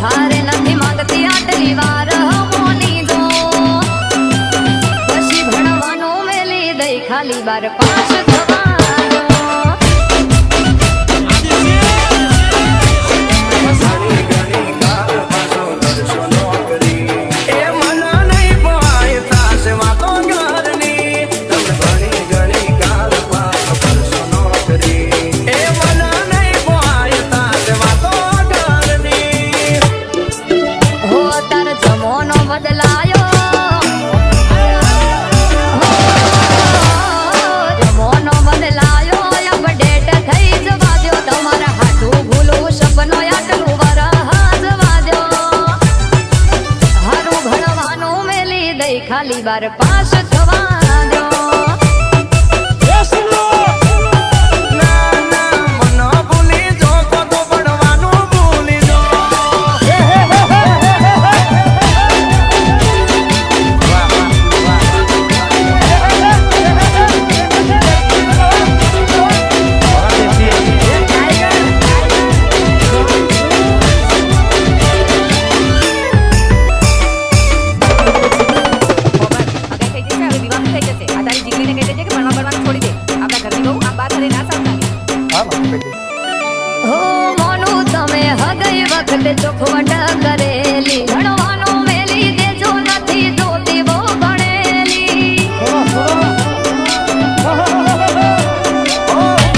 વધારે નથી માંગતી આટલી વાર મોની દો પછી ભણવાનું મેલી દઈ ખાલી 12 પાસ થવા દો ખાલી 12 પાસ થવા દો વખતે ચોખવટ કરેલી ભણવાનું મેલી દેજો નથી જોતી બહુ ભણેલી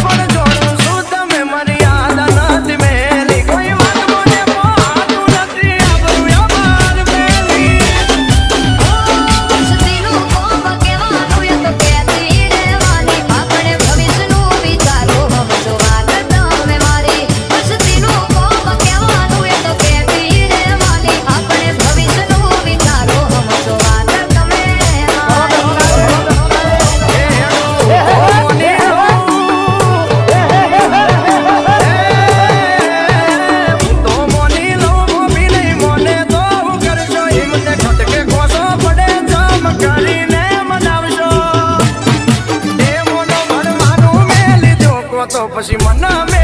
પણ જોડું છું તમે મર્યાદા નથી મેલી કોઈ વાત મને પોહાતું નથી આબરૂ અમાર મેલી મસ્તીનું કોમ કહેવાનું એ તો કહેતી રહેવાની આપણે ભવિષ્યનું વિચારો સમજો વાત તમે મારી મસ્તીનું કોમ કહેવાનું તો પછી મન